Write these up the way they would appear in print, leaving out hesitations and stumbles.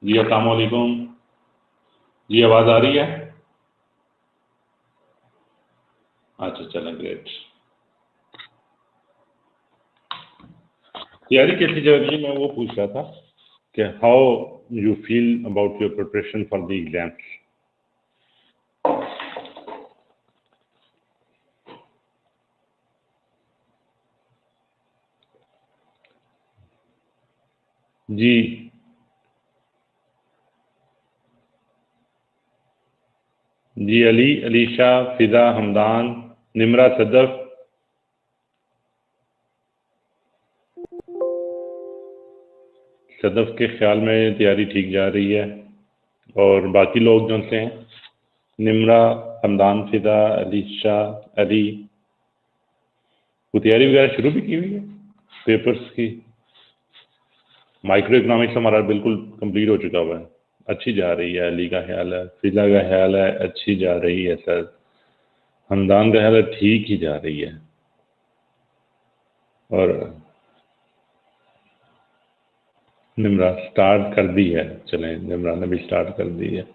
जी अस्सलाम वालेकुम। जी आवाज़ आ रही है? अच्छा चलें, ग्रेट। तैयारी कैसी चल रही है? मैं वो पूछ रहा था कि how you feel about your preparation for the exams. जी जी, अली, अलीशा, फिजा, हमदान, निमरा, सदफ। सदफ के ख्याल में तैयारी ठीक जा रही है। और बाकी लोग जो से हैं, निमरा, हमदान, फिजा, अलीशा, अली, वो तैयारी वगैरह शुरू भी की हुई है पेपर्स की। माइक्रो इकोनॉमिक्स हमारा बिल्कुल कंप्लीट हो चुका हुआ है, अच्छी जा रही है। अली का ख्याल है, फिजा का ख्याल है अच्छी जा रही है सर। हमदान का ख्याल है ठीक ही जा रही है। और निमरा स्टार्ट कर दी है। चलें, निमरा ने भी स्टार्ट कर दी है।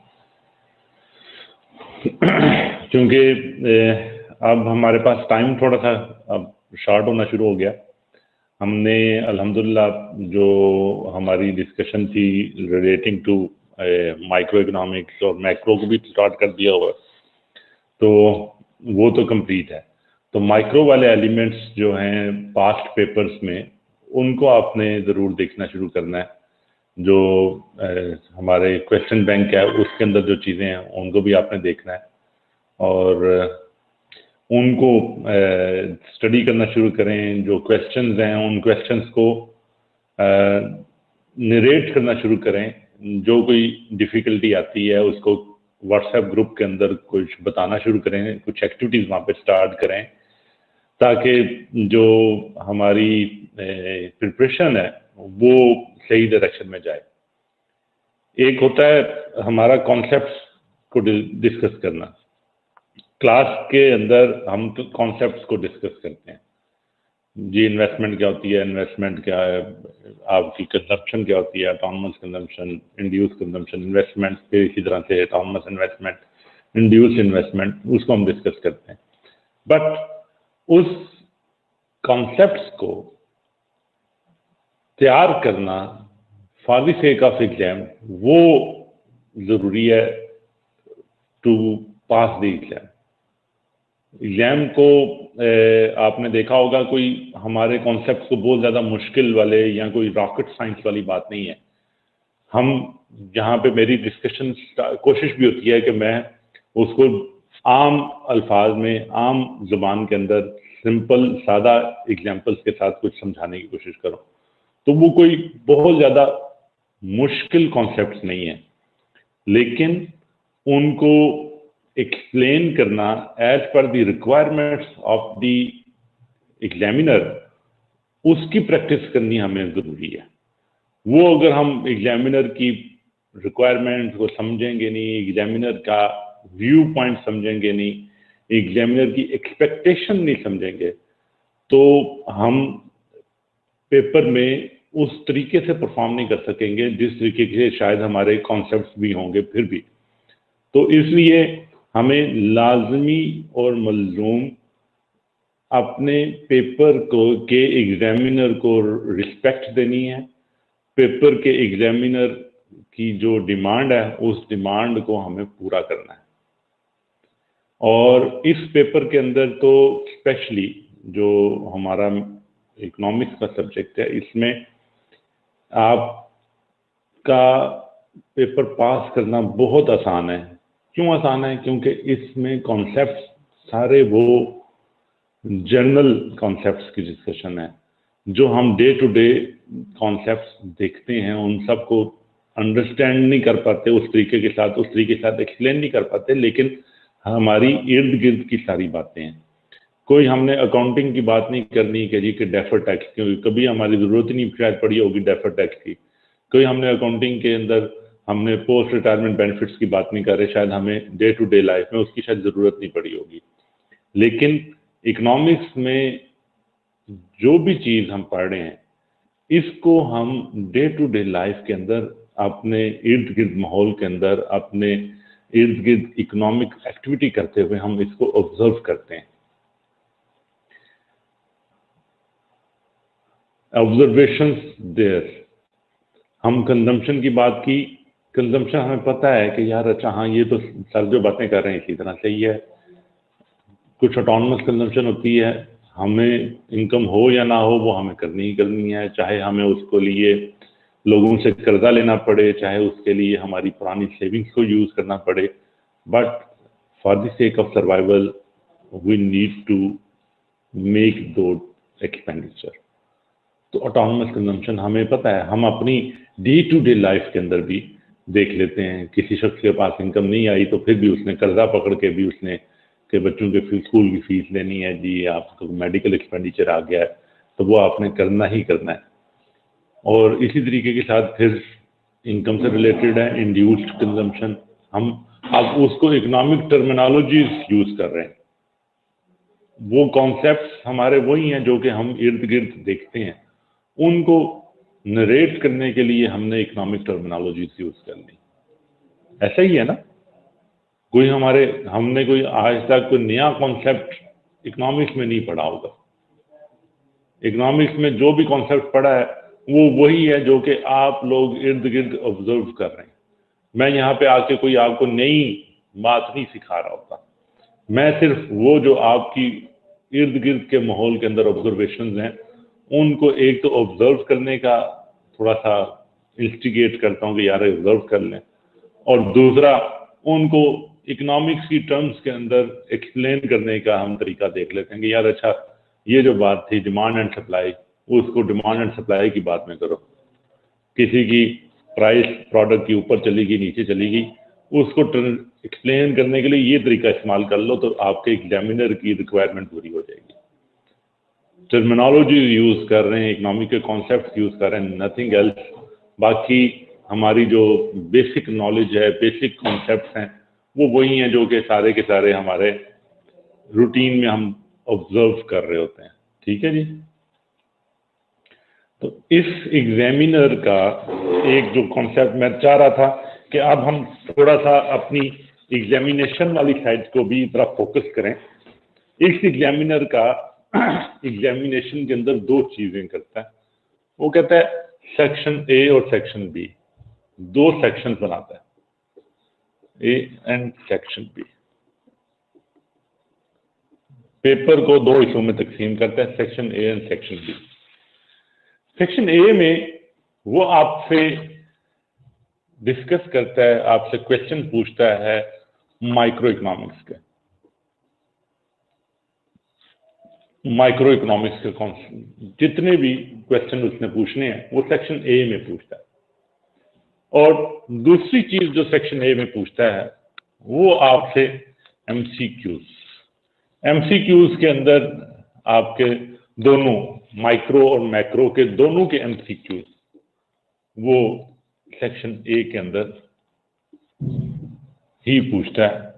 क्योंकि अब हमारे पास टाइम थोड़ा सा अब शॉर्ट होना शुरू हो गया। हमने अल्हम्दुलिल्लाह जो हमारी डिस्कशन थी रिलेटिंग टू माइक्रो इकोनॉमिक्स और मैक्रो को भी स्टार्ट कर दिया हुआ, तो वो तो कंप्लीट है। तो माइक्रो वाले एलिमेंट्स जो हैं पास्ट पेपर्स में, उनको आपने ज़रूर देखना शुरू करना है। जो हमारे क्वेश्चन बैंक है उसके अंदर जो चीज़ें हैं उनको भी आपने देखना है और उनको स्टडी करना शुरू करें। जो क्वेश्चंस हैं उन क्वेश्चंस को नरेट करना शुरू करें। जो कोई डिफ़िकल्टी आती है उसको व्हाट्सएप ग्रुप के अंदर कुछ बताना शुरू करें, कुछ एक्टिविटीज़ वहाँ पे स्टार्ट करें, ताकि जो हमारी प्रिपरेशन है वो सही डायरेक्शन में जाए। एक होता है हमारा कॉन्सेप्ट्स को डिस्कस करना। क्लास के अंदर हम तो कॉन्सेप्ट्स को डिस्कस करते हैं। जी, इन्वेस्टमेंट क्या होती है, इन्वेस्टमेंट क्या है, आपकी कंजम्पशन क्या होती है, autonomous consumption, induce consumption, investment के इसी तरह से ऑटोनमस इन्वेस्टमेंट, इंड्यूस इन्वेस्टमेंट, उसको हम डिस्कस करते हैं। बट उस कॉन्सेप्ट्स को तैयार करना for the sake of exam, वो ज़रूरी है to pass the exam. Exam को आपने देखा होगा, कोई हमारे कॉन्सेप्ट को बहुत ज़्यादा मुश्किल वाले या कोई रॉकेट साइंस वाली बात नहीं है। हम जहाँ पे मेरी डिस्कशन कोशिश भी होती है कि मैं उसको आम अल्फाज में, आम जुबान के अंदर सिंपल सादा एग्जाम्पल्स के साथ कुछ समझाने की कोशिश करूँ। तो वो कोई बहुत ज़्यादा मुश्किल कॉन्सेप्ट्स नहीं है, लेकिन उनको एक्सप्लेन करना as per the requirements of the examiner, उसकी प्रैक्टिस करनी हमें ज़रूरी है। वो अगर हम एग्जामिनर की रिक्वायरमेंट को समझेंगे नहीं, एग्जामिनर का व्यू पॉइंट समझेंगे नहीं, एग्जामिनर की एक्सपेक्टेशन नहीं समझेंगे, तो हम पेपर में उस तरीके से परफॉर्म नहीं कर सकेंगे जिस तरीके से शायद हमारे कॉन्सेप्ट्स भी होंगे फिर भी। तो इसलिए हमें लाजमी और मलजूम अपने पेपर को के एग्जामिनर को रिस्पेक्ट देनी है। पेपर के एग्जामिनर की जो डिमांड है उस डिमांड को हमें पूरा करना है। और इस पेपर के अंदर तो स्पेशली जो हमारा इकोनॉमिक्स का सब्जेक्ट है, इसमें आपका पेपर पास करना बहुत आसान है। क्यों आसान है? क्योंकि इसमें कॉन्सेप्ट्स सारे वो जनरल कॉन्सेप्ट्स की डिस्कशन है। जो हम डे टू डे कॉन्सेप्ट्स देखते हैं उन सब को अंडरस्टैंड नहीं कर पाते उस तरीके के साथ, उस तरीके के साथ एक्सप्लेन नहीं कर पाते, लेकिन हमारी इर्द गिर्द की सारी बातें हैं। कोई हमने अकाउंटिंग की बात नहीं करनी कि जी कि डेफर टैक्स, क्योंकि कभी हमारी ज़रूरत ही नहीं शायद पड़ी होगी डेफर टैक्स की। कोई हमने अकाउंटिंग के अंदर हमने पोस्ट रिटायरमेंट बेनिफिट्स की बात नहीं कर रहे, शायद हमें डे टू डे लाइफ में उसकी शायद ज़रूरत नहीं पड़ी होगी। लेकिन इकोनॉमिक्स में जो भी चीज़ हम पढ़ रहे हैं, इसको हम डे टू डे लाइफ के अंदर, अपने इर्द गिर्द माहौल के अंदर, अपने इर्द गिर्द इकोनॉमिक एक्टिविटी करते हुए हम इसको ऑब्जर्व करते हैं। Observations there. हम कंजम्पशन की बात की, कंजम्पशन हमें पता है कि यार अच्छा हाँ ये तो सर जो बातें कर रहे हैं इसी तरह सही है। कुछ ऑटोनमस कंजम्पशन होती है, हमें इनकम हो या ना हो वो हमें करनी ही करनी है, चाहे हमें उसको लिए लोगों से कर्जा लेना पड़े, चाहे उसके लिए हमारी पुरानी सेविंग्स को यूज करना पड़े, but for the sake of survival we need to make two expenditure. तो ऑटोनमस कंजम्पशन हमें पता है, हम अपनी डे टू डे लाइफ के अंदर भी देख लेते हैं। किसी शख्स के पास इनकम नहीं आई तो फिर भी उसने कर्जा पकड़ के भी उसने के बच्चों के स्कूल की फीस लेनी है जी, आपको मेडिकल एक्सपेंडिचर आ गया है तो वो आपने करना ही करना है। और इसी तरीके के साथ फिर इनकम से रिलेटेड है इंड्यूस्ड कंजम्पशन। हम अब उसको इकोनॉमिक टर्मिनोलॉजीज यूज कर रहे हैं, वो कॉन्सेप्ट्स हमारे वही हैं जो कि हम इर्द गिर्द देखते हैं, उनको नरेट करने के लिए हमने इकोनॉमिक टर्मिनोलॉजीज यूज कर ली। ऐसा ही है ना, कोई हमने कोई आज तक कोई नया कॉन्सेप्ट इकोनॉमिक्स में नहीं पढ़ा होगा। इकोनॉमिक्स में जो भी कॉन्सेप्ट पढ़ा है वो वही है जो कि आप लोग इर्द गिर्द ऑब्जर्व कर रहे हैं। मैं यहाँ पे आके कोई आपको नई बात नहीं सिखा रहा होता, मैं सिर्फ वो जो आपकी इर्द गिर्द के माहौल के अंदर ऑब्जर्वेशंस हैं उनको एक तो ऑब्जर्व करने का थोड़ा सा इंस्टिगेट करता हूँ कि यार ऑब्जर्व कर लें, और दूसरा उनको इकोनॉमिक्स की टर्म्स के अंदर एक्सप्लेन करने का हम तरीका देख लेते हैं कि यार अच्छा ये जो बात थी डिमांड एंड सप्लाई, उसको डिमांड एंड सप्लाई की बात में करो। किसी की प्राइस प्रोडक्ट की ऊपर चली गई नीचे चली गई, उसको एक्सप्लेन करने के लिए ये तरीका इस्तेमाल कर लो तो आपके एग्जामिनर की रिक्वायरमेंट पूरी हो जाएगी। टर्मिनोलॉजी यूज कर रहे हैं, इकोनॉमिक के कॉन्सेप्ट यूज कर रहे हैं, नथिंग एल्स। बाकी हमारी जो बेसिक नॉलेज है, बेसिक कॉन्सेप्ट हैं, वो वही हैं जो कि सारे के सारे हमारे रूटीन में हम ऑब्जर्व कर रहे होते हैं। ठीक है जी। तो इस एग्जामिनर का एक जो कॉन्सेप्ट मैं चाह रहा था कि अब हम थोड़ा सा अपनी एग्जामिनेशन वाली साइड को भी तरफ फोकस करें। इस एग्जामिनर का एग्जामिनेशन के अंदर दो चीजें करता है। वो कहता है सेक्शन ए और सेक्शन बी, दो सेक्शन बनाता है, A and section B. Paper को दो हिस्सों में तकसीम करता है, section A and section B. Section A में वो आपसे डिस्कस करता है, आपसे क्वेश्चन पूछता है माइक्रो इकोनॉमिक्स के, माइक्रो इकोनॉमिक्स के जितने भी क्वेश्चन उसने पूछने हैं वो सेक्शन ए में पूछता है। और दूसरी चीज जो सेक्शन ए में पूछता है वो आपसे एमसीक्यूज। एमसीक्यूज के अंदर आपके दोनों माइक्रो और मैक्रो के दोनों के एमसीक्यूज वो सेक्शन ए के अंदर ही पूछता है।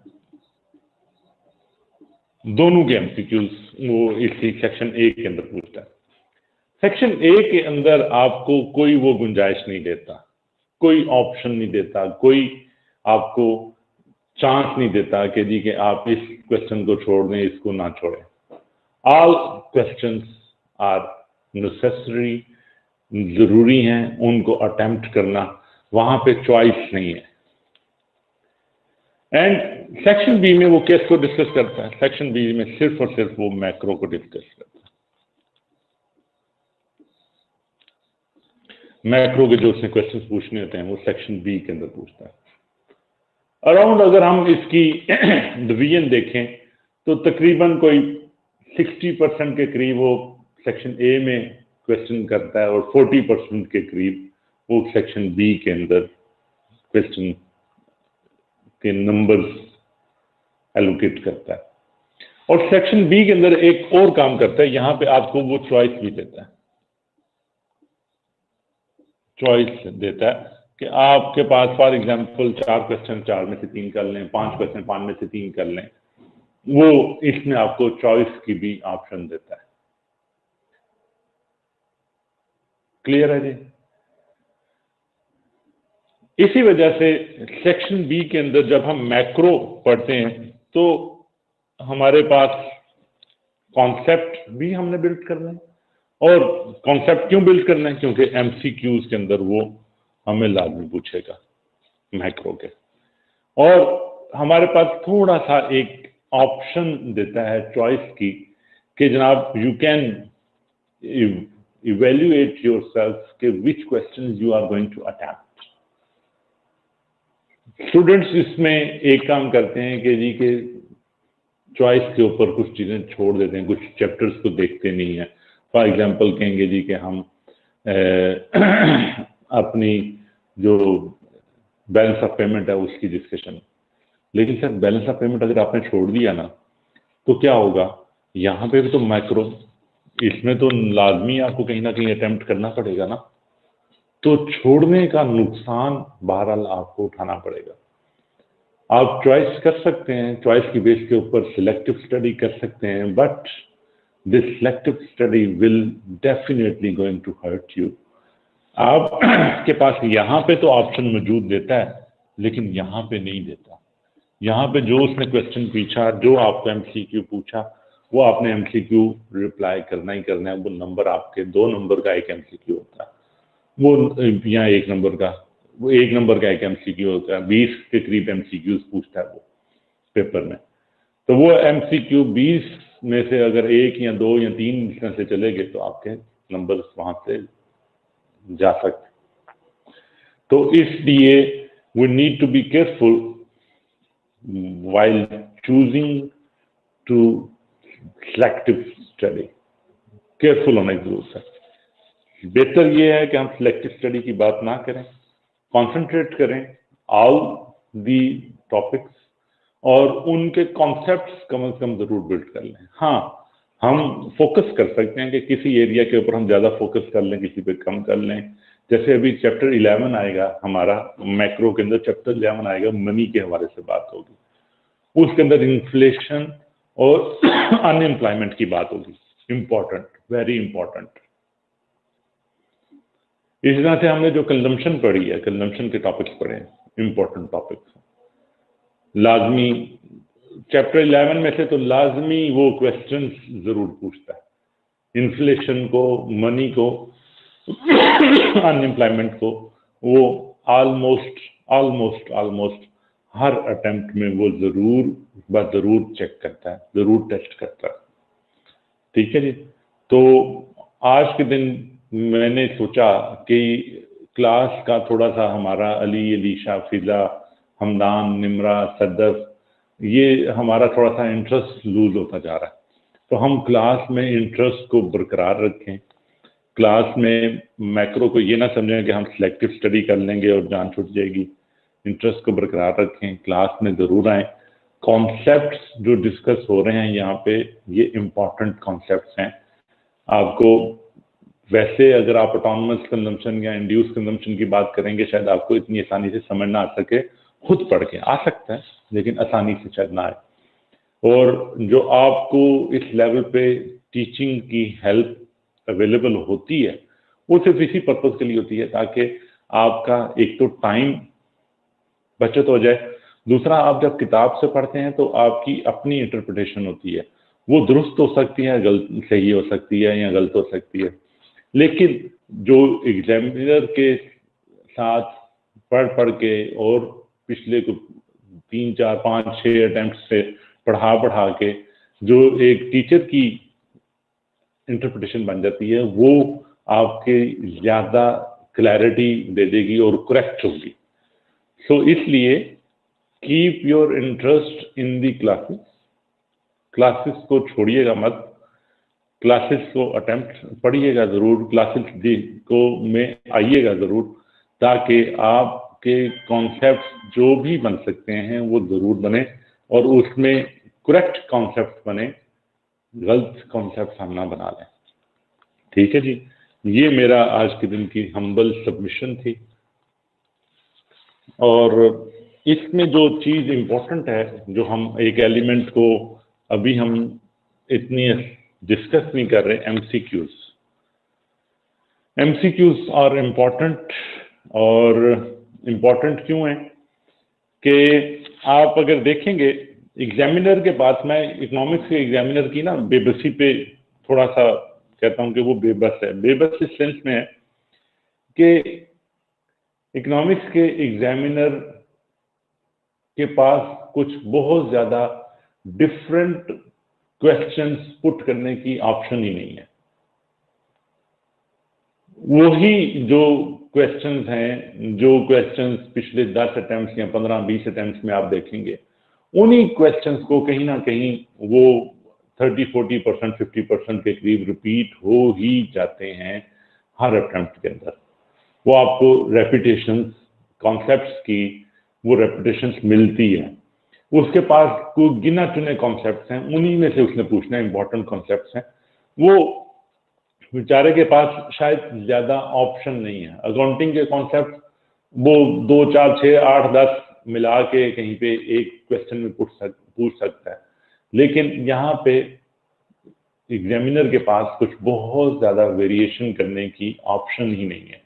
दोनों के एमसीक्यूज वो इसी सेक्शन ए के अंदर पूछता है। सेक्शन ए के अंदर आपको कोई वो गुंजाइश नहीं देता, कोई ऑप्शन नहीं देता, कोई आपको चांस नहीं देता कि जी कि आप इस क्वेश्चन को छोड़ दें, इसको ना छोड़ें। ऑल क्वेश्चंस आर नेसेसरी, जरूरी हैं, उनको अटेम्प्ट करना, वहां पे चॉइस नहीं है। एंड सेक्शन बी में वो केस को डिस्कस करता है। सेक्शन बी में सिर्फ और सिर्फ वो मैक्रो को डिस्कस करता है। मैक्रो के जो उसने क्वेश्चन पूछने होते हैं वो सेक्शन बी के अंदर पूछता है। अराउंड अगर हम इसकी डिवीजन देखें तो तकरीबन कोई 60% के करीब वो सेक्शन ए में क्वेश्चन करता है और 40% के करीब वो सेक्शन बी के अंदर क्वेश्चन के नंबर्स एलोकेट करता है। और सेक्शन बी के अंदर एक और काम करता है, यहां पे आपको वो चॉइस भी देता है। चॉइस देता है कि आपके पास फॉर एग्जांपल 4 क्वेश्चन 4 में से 3 कर लें, 5 क्वेश्चन 5 में से 3 कर लें, वो इसमें आपको चॉइस की भी ऑप्शन देता है। क्लियर है जी? इसी वजह से सेक्शन बी के अंदर जब हम मैक्रो पढ़ते हैं तो हमारे पास कॉन्सेप्ट भी हमने बिल्ड करना है, और कॉन्सेप्ट क्यों बिल्ड करना है? क्योंकि एमसीक्यूज के अंदर वो हमें लाजमी पूछेगा मैक्रो के। और हमारे पास थोड़ा सा एक ऑप्शन देता है चॉइस की कि जनाब यू कैन इवेल्युएट योरसेल्फ के which questions you are going to attempt. Students इसमें एक काम करते हैं कि जी के चॉइस के ऊपर कुछ चीजें छोड़ देते हैं, कुछ चैप्टर्स को देखते नहीं है। फॉर एग्जांपल कहेंगे जी कि हम अपनी जो बैलेंस ऑफ पेमेंट है उसकी डिस्कशन, लेकिन सर बैलेंस ऑफ पेमेंट अगर आपने छोड़ दिया ना तो क्या होगा? यहाँ पे भी तो मैक्रो, इसमें तो लाजमी आपको कहीं ना कहीं अटेम्प्ट करना पड़ेगा ना, तो छोड़ने का नुकसान बहरहाल आपको उठाना पड़ेगा। आप चॉइस कर सकते हैं, चॉइस की बेस के ऊपर सिलेक्टिव स्टडी कर सकते हैं, but this selective study will definitely going to hurt you. आप के पास यहाँ पे तो ऑप्शन मौजूद देता है, लेकिन यहाँ पे नहीं देता। यहाँ पे जो उसने क्वेश्चन पूछा, जो आपको एमसीक्यू पूछा, वो आपने एमसीक्यू रिप्लाई करना ही करना है। वो नंबर आपके 2 नंबर का एक एमसीक्यू होता है, वो यहाँ 1 नंबर का, वो 1 नंबर का एक एमसीक्यू होता है। 20 के करीब एमसीक्यूज पूछता है वो पेपर में। तो वो एमसीक्यू 20 में से अगर 1 या 2 या 3 इस तरह से चले गए तो आपके नंबर वहां से जा सकते। तो इसलिए we need to be careful while choosing to selective study। Careful होने की जरूरत है। बेहतर ये है कि हम सिलेक्टिव स्टडी की बात ना करें, कॉन्सेंट्रेट करें ऑल दी टॉपिक्स, और उनके कॉन्सेप्ट्स कम से कम जरूर बिल्ड कर लें। हाँ, हम फोकस कर सकते हैं कि किसी एरिया के ऊपर हम ज्यादा फोकस कर लें, किसी पे कम कर लें। जैसे अभी चैप्टर 11 आएगा हमारा मैक्रो के अंदर, चैप्टर 11 आएगा, मनी के हवाले से बात होगी। उसके अंदर इन्फ्लेशन और अनएम्प्लॉयमेंट की बात होगी। Important, very important. इस तरह से हमने जो कंजम्पशन पढ़ी है, कंजम्पशन के टॉपिक्स पढ़े हैं, इंपॉर्टेंट टॉपिक्स लाजमी। चैप्टर 11 में से तो लाजमी वो क्वेश्चन जरूर पूछता है, इन्फ्लेशन को, मनी को, अनएम्प्लॉयमेंट को। वो ऑलमोस्ट हर अटेम्प्ट में वो जरूर चेक करता है, जरूर टेस्ट करता है। ठीक है जी। तो आज के दिन मैंने सोचा कि क्लास का थोड़ा सा हमारा अली, अलीशा, फिजा, हमदान, निमरा, सदफ, ये हमारा थोड़ा सा इंटरेस्ट लूज होता जा रहा है। तो हम क्लास में इंटरेस्ट को बरकरार रखें। क्लास में मैक्रो को ये ना समझें कि हम सिलेक्टिव स्टडी कर लेंगे और जान छूट जाएगी। इंटरेस्ट को बरकरार रखें, क्लास में ज़रूर आएँ। कॉन्सेप्ट्स जो डिस्कस हो रहे हैं यहाँ पे, ये इम्पॉर्टेंट कॉन्सेप्ट्स हैं। आपको वैसे अगर आप ऑटोनमस कंजम्पशन या इंड्यूस कंजम्पशन की बात करेंगे, शायद आपको इतनी आसानी से समझ ना आ सके। खुद पढ़ के आ सकता है, लेकिन आसानी से शायद ना आए। और जो आपको इस लेवल पे टीचिंग की हेल्प अवेलेबल होती है, वो सिर्फ इसी पर्पज के लिए होती है ताकि आपका एक तो टाइम बचत हो जाए, दूसरा आप जब किताब से पढ़ते हैं तो आपकी अपनी इंटरप्रिटेशन होती है। वो दुरुस्त हो सकती है, सही हो सकती है या गलत हो सकती है, लेकिन जो एग्जामिनर के साथ पढ़ के और पिछले 3, 4, 5, 6 अटेम्प्ट से पढ़ा के जो एक टीचर की इंटरप्रिटेशन बन जाती है, वो आपके ज्यादा क्लैरिटी दे देगी और करेक्ट होगी। सो इसलिए keep your interest in the classes. Classes को छोड़िएगा मत, क्लासेस को अटेम्प्ट पढ़िएगा जरूर, क्लासेस को में आइएगा जरूर, ताकि आपके कॉन्सेप्ट जो भी बन सकते हैं वो जरूर बने और उसमें करेक्ट कॉन्सेप्ट बने, गलत कॉन्सेप्ट हम ना बना लें। ठीक है जी। ये मेरा आज के दिन की हम्बल सबमिशन थी। और इसमें जो चीज इंपॉर्टेंट है, जो हम एक एलिमेंट को अभी हम इतनी डिस्कस नहीं कर रहे, एमसीक्यूज। एमसीक्यूज आर इम्पॉर्टेंट, और इम्पॉर्टेंट क्यों है कि आप अगर देखेंगे एग्जामिनर के पास, मैं इकोनॉमिक्स के एग्जामिनर की ना बेबसी पे थोड़ा सा कहता हूं कि वो बेबस है। बेबस इस सेंस में है कि इकोनॉमिक्स के एग्जामिनर के पास कुछ बहुत ज्यादा डिफरेंट क्वेश्चंस पुट करने की ऑप्शन ही नहीं है। वही जो क्वेश्चंस हैं, जो क्वेश्चंस पिछले 10 अटेम्प्ट्स या 15-20 अटेम्प्ट्स में आप देखेंगे, उन्हीं क्वेश्चंस को कहीं ना कहीं वो 30-40%, 50% के करीब रिपीट हो ही जाते हैं हर अटेम्प्ट के अंदर। वो आपको रेपिटेशंस, कॉन्सेप्ट्स की वो रेपिटेशंस मिलती है। उसके पास कोई गिना चुने कॉन्सेप्ट्स हैं, उन्हीं में से उसने पूछना, इंपॉर्टेंट कॉन्सेप्ट्स हैं। वो बेचारे के पास शायद ज्यादा ऑप्शन नहीं है। अकाउंटिंग के कॉन्सेप्ट वो 2, 4, 6, 8, 10 मिला के कहीं पे एक क्वेश्चन में पूछ सकता है, लेकिन यहाँ पे एग्जामिनर के पास कुछ बहुत ज्यादा वेरिएशन करने की ऑप्शन ही नहीं है।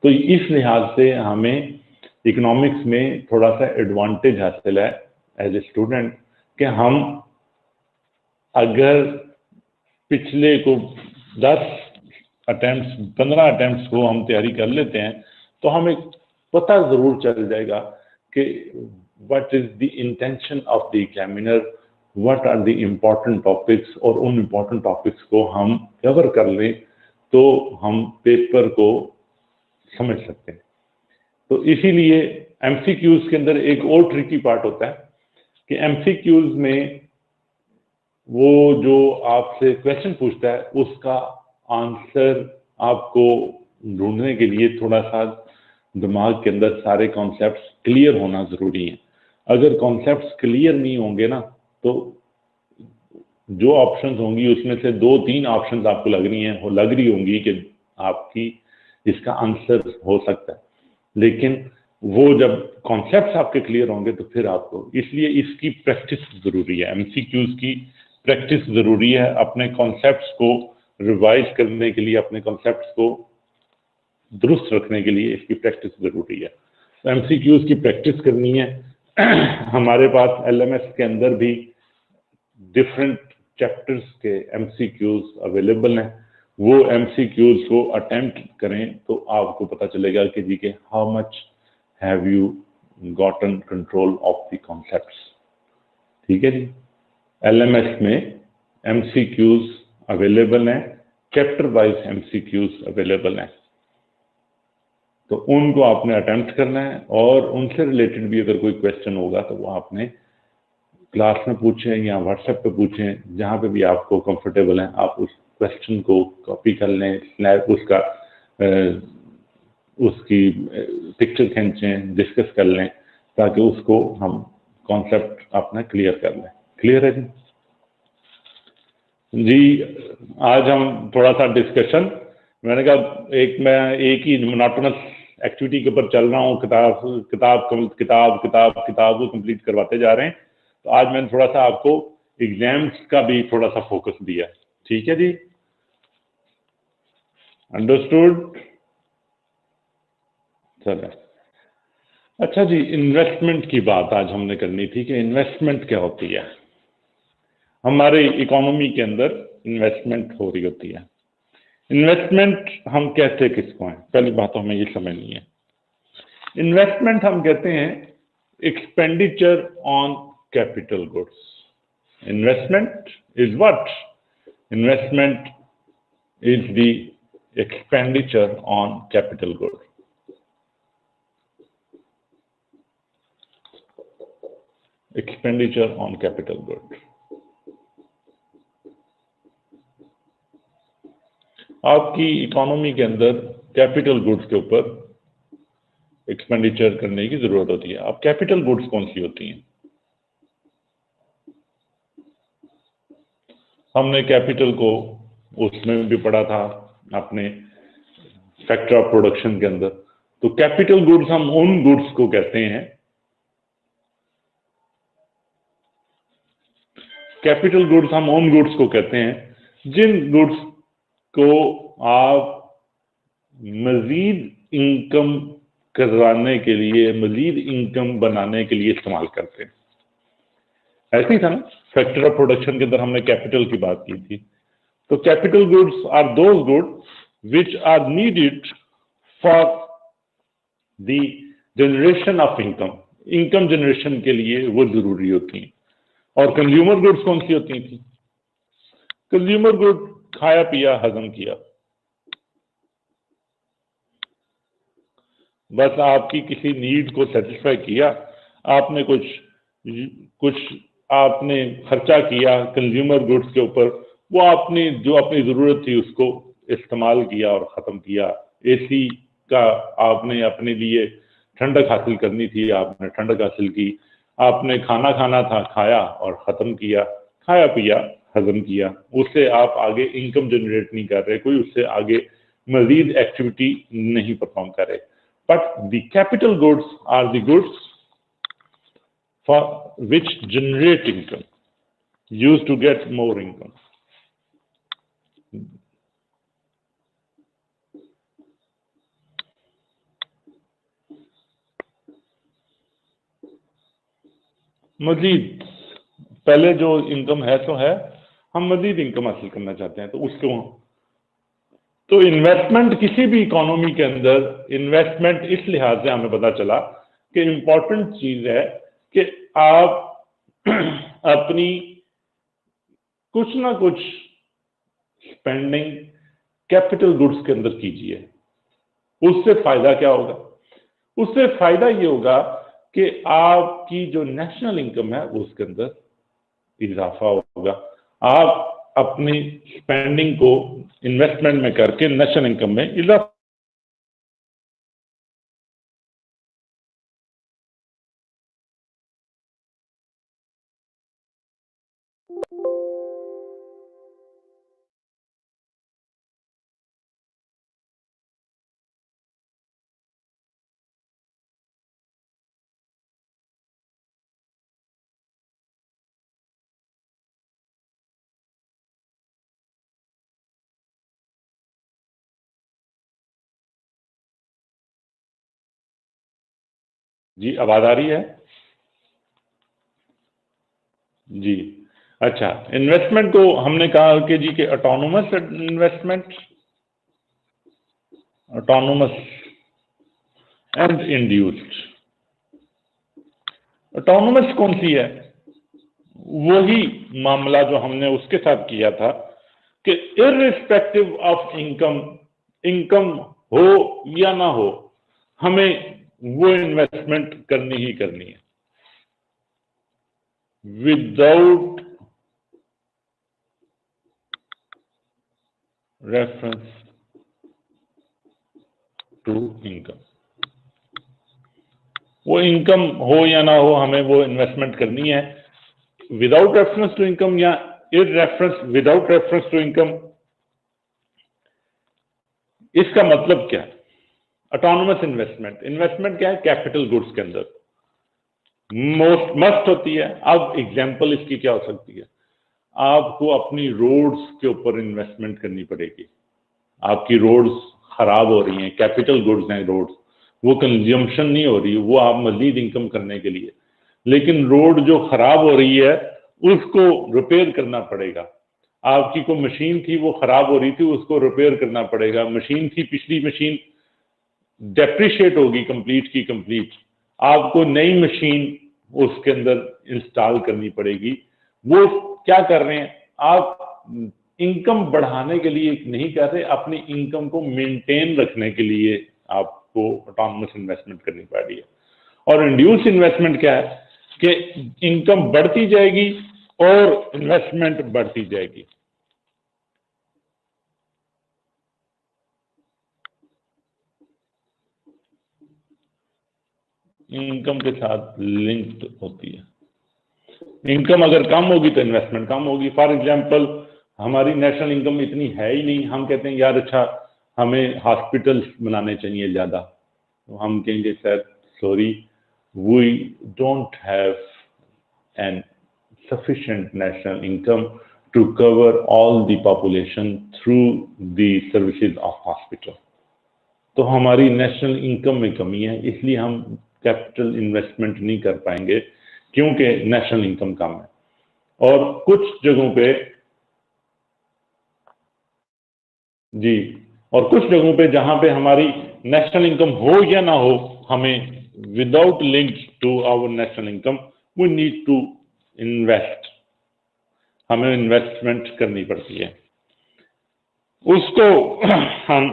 तो इस लिहाज से हमें इकोनॉमिक्स में थोड़ा सा एडवांटेज हासिल है एज ए स्टूडेंट कि हम अगर पिछले को 10 अटेम्प्ट्स, 15 अटेम्प्ट्स को हम तैयारी कर लेते हैं तो हमें पता जरूर चल जाएगा कि what is the intention of the examiner, what are the important topics, और उन इम्पोर्टेंट टॉपिक्स को हम कवर कर लें तो हम पेपर को समझ सकते हैं। तो इसीलिए एमसीक्यूज के अंदर एक और ट्रिकी पार्ट होता है कि एमसीक्यूज में वो जो आपसे क्वेश्चन पूछता है उसका आंसर आपको ढूंढने के लिए थोड़ा सा दिमाग के अंदर सारे कॉन्सेप्ट्स क्लियर होना जरूरी है। अगर कॉन्सेप्ट्स क्लियर नहीं होंगे ना तो जो ऑप्शंस होंगी उसमें से 2-3 ऑप्शंस आपको लग रही होंगी कि आपकी इसका आंसर हो सकता है, लेकिन वो जब कॉन्सेप्ट्स आपके क्लियर होंगे तो फिर आपको, इसलिए इसकी प्रैक्टिस जरूरी है। एमसीक्यूज की प्रैक्टिस जरूरी है। अपने कॉन्सेप्ट्स को रिवाइज करने के लिए, अपने कॉन्सेप्ट्स को दुरुस्त रखने के लिए इसकी प्रैक्टिस जरूरी है। तो एमसीक्यूज की प्रैक्टिस करनी है। हमारे पास एलएमएस के अंदर भी डिफरेंट चैप्टर्स के एमसीक्यूज अवेलेबल हैं। वो एमसीक्यूज को अटेम्प्ट करें तो आपको पता चलेगा कि जी के how much have you gotten control of the concepts. ठीक है जी। एलएमएस में एमसीक्यूज अवेलेबल हैं, चैप्टर वाइज एमसीक्यूज अवेलेबल हैं, तो उनको आपने अटेम्प्ट करना है, और उनसे रिलेटेड भी अगर कोई क्वेश्चन होगा तो वो आपने क्लास में पूछें या व्हाट्सएप पे पूछें, जहाँ पे भी आपको कंफर्टेबल है। आप उस क्वेश्चन को कॉपी कर लें, उसका उसकी पिक्चर खींचें, डिस्कस कर लें, ताकि उसको हम कॉन्सेप्ट अपना क्लियर कर लें। क्लियर है जी? जी, आज हम थोड़ा सा डिस्कशन, मैंने कहा मैं एक ही मोनोटोनस एक्टिविटी के ऊपर चल रहा हूँ, किताब को कंप्लीट करवाते जा रहे हैं। तो आज मैंने थोड़ा सा आपको एग्जाम्स का भी थोड़ा सा फोकस दिया। ठीक है जी, अंडरस्टूड? चलो, अच्छा जी, इन्वेस्टमेंट की बात आज हमने करनी थी कि इन्वेस्टमेंट क्या होती है। हमारे इकोनॉमी के अंदर इन्वेस्टमेंट हो रही होती है। इन्वेस्टमेंट हम कहते किसको हैं? पहली बात तो हमें ये समझनी है। इन्वेस्टमेंट हम कहते हैं expenditure on capital goods. Investment is what? Investment is the expenditure on capital goods. Expenditure on capital goods. आपकी इकोनॉमी के अंदर कैपिटल गुड्स के ऊपर एक्सपेंडिचर करने की जरूरत होती है। अब कैपिटल गुड्स कौन सी होती हैं? हमने कैपिटल को उसमें भी पढ़ा था अपने फैक्टर ऑफ प्रोडक्शन के अंदर। तो कैपिटल गुड्स हम उन गुड्स को कहते हैं, कैपिटल गुड्स हम उन गुड्स को कहते हैं जिन गुड्स को आप मजीद इनकम कराने के लिए, मजीद इनकम बनाने के लिए इस्तेमाल करते हैं। ऐसे ही था ना, फैक्टर ऑफ प्रोडक्शन के अंदर हमने कैपिटल की बात की थी। तो capital goods are those goods which are needed for the generation of income, income generation के लिए वो जरूरी होती हैं। और कंज्यूमर गुड्स कौन सी होती थी? कंज्यूमर गुड खाया पिया हजम किया, बस आपकी किसी नीड को सेटिस्फाई किया, आपने कुछ आपने खर्चा किया कंज्यूमर गुड्स के ऊपर, वो आपने जो अपनी जरूरत थी उसको इस्तेमाल किया और खत्म किया। एसी का आपने अपने लिए ठंडक हासिल करनी थी, आपने ठंडक हासिल की। आपने खाना खाना था, खाया और खत्म किया, खाया पिया हजम किया। उससे आप आगे इनकम जनरेट नहीं कर रहे, कोई उससे आगे मजीद एक्टिविटी नहीं परफॉर्म कर रहे। But the capital goods are the goods for which generate income, used to get more income. मजीद पहले जो इनकम है तो है, हम मजीद इनकम हासिल करना चाहते हैं, तो उसको तो इन्वेस्टमेंट किसी भी इकोनॉमी के अंदर, इन्वेस्टमेंट इस लिहाज से हमें पता चला कि इंपॉर्टेंट चीज है कि आप अपनी कुछ ना कुछ स्पेंडिंग कैपिटल गुड्स के अंदर कीजिए। उससे फायदा क्या होगा? उससे फायदा ये होगा कि आपकी जो नेशनल इनकम है उसके अंदर इजाफा होगा। आप अपनी स्पेंडिंग को इन्वेस्टमेंट में करके नेशनल इनकम में इजाफा। जी, आवाज आ रही है? जी, अच्छा। इन्वेस्टमेंट को हमने कहा कि जी के autonomous investment, autonomous and induced. Autonomous कौन सी है? वही मामला जो हमने उसके साथ किया था कि इररिस्पेक्टिव ऑफ इनकम, इनकम हो या ना हो, हमें वो इन्वेस्टमेंट करनी ही करनी है विदाउट रेफरेंस टू इनकम। वो इनकम हो या ना हो, हमें वो इन्वेस्टमेंट करनी है विदाउट रेफरेंस टू इनकम या विदाउट रेफरेंस टू इनकम। इसका मतलब क्या है? ऑटोनोमस इन्वेस्टमेंट, इन्वेस्टमेंट क्या है? कैपिटल गुड्स के अंदर मस्ट होती है। अब एग्जांपल इसकी क्या हो सकती है? आपको अपनी रोड्स के ऊपर इन्वेस्टमेंट करनी पड़ेगी। आपकी रोड्स खराब हो रही हैं, कैपिटल गुड्स हैं रोड्स, वो कंजम्पशन नहीं हो रही, वो आप मजीद इनकम करने के लिए। लेकिन रोड जो खराब हो रही है उसको रिपेयर करना पड़ेगा। आपकी कोई मशीन थी वो खराब हो रही थी, उसको रिपेयर करना पड़ेगा। मशीन थी, पिछली मशीन डेप्रिशिएट होगी कंप्लीट की कंप्लीट, आपको नई मशीन उसके अंदर इंस्टॉल करनी पड़ेगी। वो क्या कर रहे हैं? आप इनकम बढ़ाने के लिए नहीं कर रहे, अपनी इनकम को मेंटेन रखने के लिए आपको ऑटोनोमस इन्वेस्टमेंट करनी पड़ रही है। और इंड्यूस इन्वेस्टमेंट क्या है कि इनकम बढ़ती जाएगी और इन्वेस्टमेंट बढ़ती जाएगी। इनकम के साथ लिंक्ड होती है। इनकम अगर कम होगी तो इन्वेस्टमेंट कम होगी। फॉर एग्जांपल, हमारी नेशनल इनकम इतनी है ही नहीं, हम कहते हैं यार अच्छा हमें हॉस्पिटल्स बनाने चाहिए ज़्यादा, तो हम कहेंगे sir sorry, we don't have an sufficient national income to cover all the population through the services of hospital. तो हमारी नेशनल इनकम में कमी है, इसलिए हम कैपिटल इन्वेस्टमेंट नहीं कर पाएंगे क्योंकि नेशनल इनकम कम है। और कुछ जगहों पे जी, और कुछ जगहों पे जहां पे हमारी नेशनल इनकम हो या ना हो, हमें without link to our national income we need to invest, हमें इन्वेस्टमेंट करनी पड़ती है। उसको हम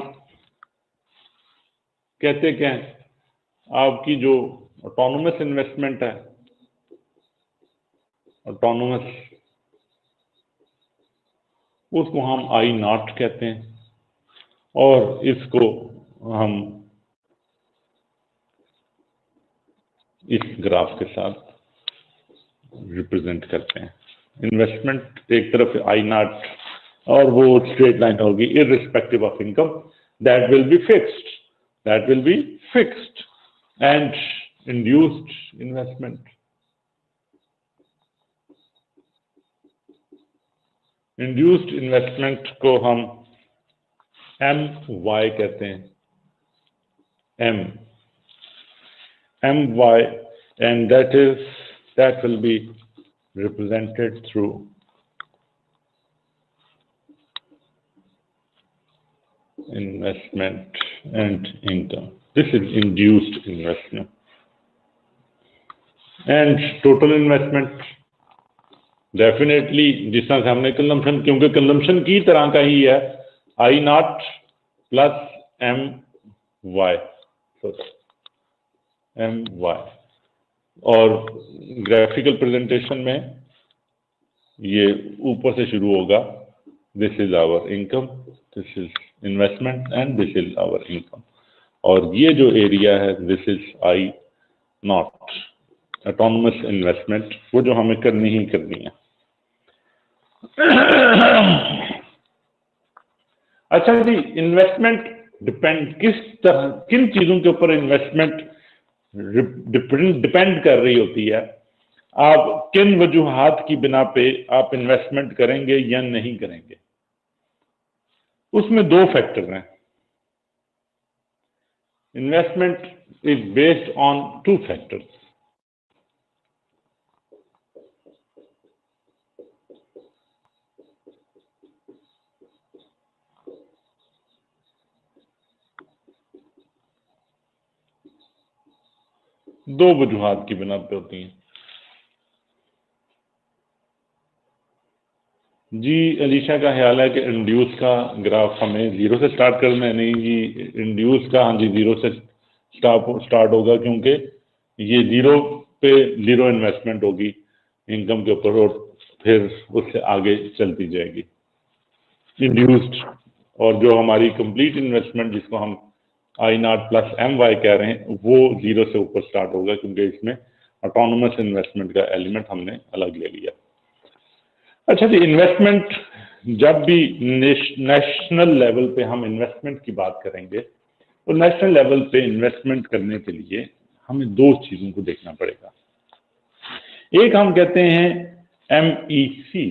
कहते क्या है, आपकी जो ऑटोनोमस इन्वेस्टमेंट है, ऑटोनोमस, उसको हम I0 कहते हैं, और इसको हम इस ग्राफ के साथ रिप्रेजेंट करते हैं। इन्वेस्टमेंट एक तरफ I0 और वो स्ट्रेट लाइन होगी irrespective of income, that will be fixed, that will be fixed. And induced investment, induced investment को हम MY कहते हैं, MY, and that will be represented through investment and income. This is induced investment. And total investment definitely जिस तरह से हमने consumption, क्योंकि consumption की तरह का ही है, I0 प्लस MY, MY, और ग्राफिकल प्रेजेंटेशन में ये ऊपर से शुरू होगा, this is our income, this is investment and this is our income, और ये जो एरिया है this is I0, autonomous investment, वो जो हमें करनी ही करनी है। अच्छा जी, इन्वेस्टमेंट किन चीजों के ऊपर इन्वेस्टमेंट डिपेंड कर रही होती है, आप किन वजूहात की बिना पे आप इन्वेस्टमेंट करेंगे या नहीं करेंगे, उसमें दो फैक्टर हैं। Investment is based on two factors. दो वजूहात की बिना पे होती हैं। जी, अलीशा का ख्याल है कि इंड्यूस का ग्राफ हमें जीरो से स्टार्ट करना है। नहीं जी, इंड्यूस का, हाँ जी, जीरो से स्टार्ट होगा, क्योंकि ये जीरो पे जीरो इन्वेस्टमेंट होगी इनकम के ऊपर, और फिर उससे आगे चलती जाएगी इंड्यूस्ड। और जो हमारी कंप्लीट इन्वेस्टमेंट जिसको हम I0 प्लस MY कह रहे हैं, वो जीरो से ऊपर स्टार्ट होगा, क्योंकि इसमें ऑटोनोमस इन्वेस्टमेंट का एलिमेंट हमने अलग ले लिया। अच्छा जी, इन्वेस्टमेंट, जब भी नेशनल लेवल पे हम इन्वेस्टमेंट की बात करेंगे, तो नेशनल लेवल पे इन्वेस्टमेंट करने के लिए हमें दो चीजों को देखना पड़ेगा। एक हम कहते हैं MEC,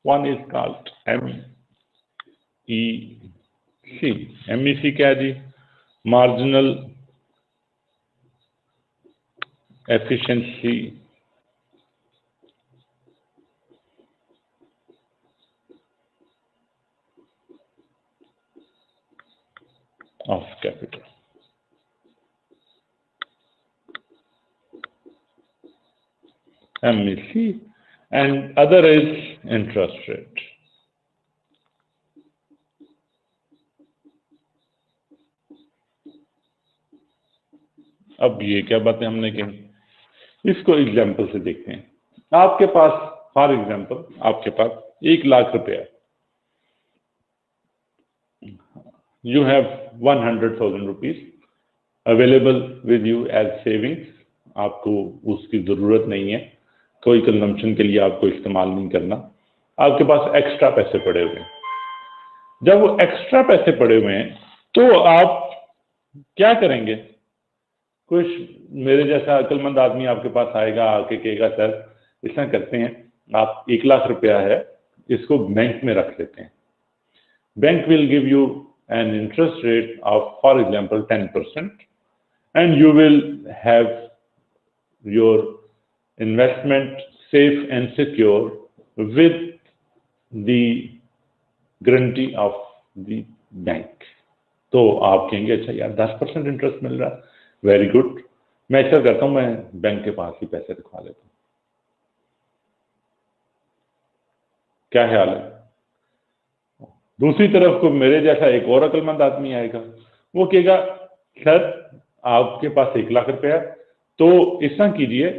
one is called MEC। MEC क्या है जी? Marginal efficiency of capital. MEC, and other is interest rate. अब ये क्या बातें हमने कही, इसको एग्जाम्पल से देखते हैं। आपके पास, फॉर एग्जाम्पल, आपके पास 1 लाख रुपया है, you have 100,000 rupees available with you as savings। आपको उसकी ज़रूरत नहीं है, कोई कंजम्पशन के लिए आपको इस्तेमाल नहीं करना, आपके पास एक्स्ट्रा पैसे पड़े हुए हैं। जब वो एक्स्ट्रा पैसे पड़े हुए हैं तो आप क्या करेंगे? कुछ मेरे जैसा अक्लमंद आदमी आपके पास आएगा, आके कहेगा सर इस तरह करते हैं, आप 1 लाख रुपया है, इसको बैंक में रख लेते हैं। Bank will give you an interest rate of, for example, 10%, and you will have your investment safe and secure with the guarantee of the bank. तो आप कहेंगे अच्छा यार 10% इंटरेस्ट मिल रहा है, वेरी गुड, मैं ऐसा करता हूं, मैं बैंक के पास ही पैसे रखवा लेता हूं। क्या ख्याल है? दूसरी तरफ को मेरे जैसा एक और अक्लमंद आदमी आएगा, वो कहेगा सर आपके पास 1 लाख रुपया, तो इस तरह कीजिए,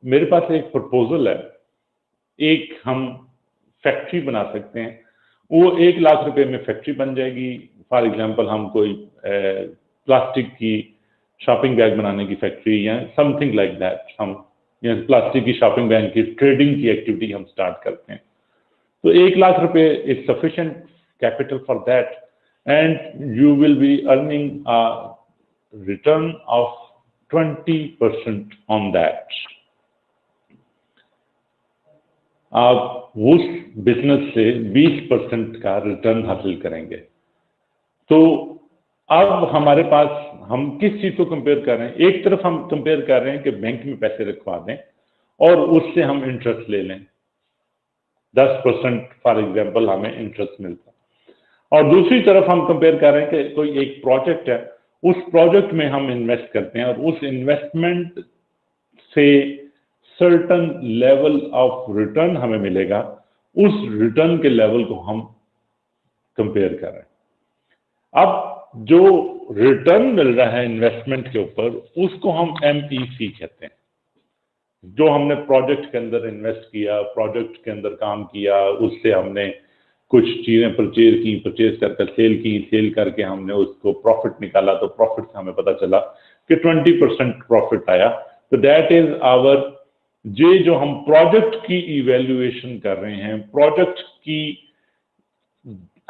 मेरे पास एक प्रपोजल है, एक हम फैक्ट्री बना सकते हैं, वो 1 लाख रुपए में फैक्ट्री बन जाएगी। फॉर एग्जांपल हम कोई प्लास्टिक की शॉपिंग बैग बनाने की फैक्ट्री या समथिंग लाइक दैट, हम या प्लास्टिक की शॉपिंग बैग की ट्रेडिंग की एक्टिविटी हम स्टार्ट करते हैं। तो 1 लाख रुपए is sufficient capital for that, and you will be earning a return of 20% on that. आप उस बिजनेस से 20% का रिटर्न हासिल करेंगे। तो अब हमारे पास हम किस चीज को कंपेयर कर रहे हैं? एक तरफ हम कंपेयर कर रहे हैं कि बैंक में पैसे रखवा दें और उससे हम इंटरेस्ट ले लें, 10% फॉर एग्जांपल हमें इंटरेस्ट मिलता है, और दूसरी तरफ हम कंपेयर कर रहे हैं कि कोई एक प्रोजेक्ट है, उस प्रोजेक्ट में हम इन्वेस्ट करते हैं और उस इन्वेस्टमेंट से सर्टन लेवल ऑफ रिटर्न हमें मिलेगा, उस रिटर्न के लेवल को हम कंपेयर कर रहे हैं। अब जो रिटर्न मिल रहा है इन्वेस्टमेंट के ऊपर, उसको हम MEC कहते हैं। जो हमने प्रोजेक्ट के अंदर इन्वेस्ट किया, प्रोजेक्ट के अंदर काम किया, उससे हमने कुछ चीजें परचेज करके सेल करके हमने उसको प्रॉफिट निकाला, तो प्रॉफिट से हमें पता चला कि 20% प्रॉफिट आया। तो दैट इज आवर, ये जो हम प्रोजेक्ट की इवैल्यूएशन कर रहे हैं, प्रोजेक्ट की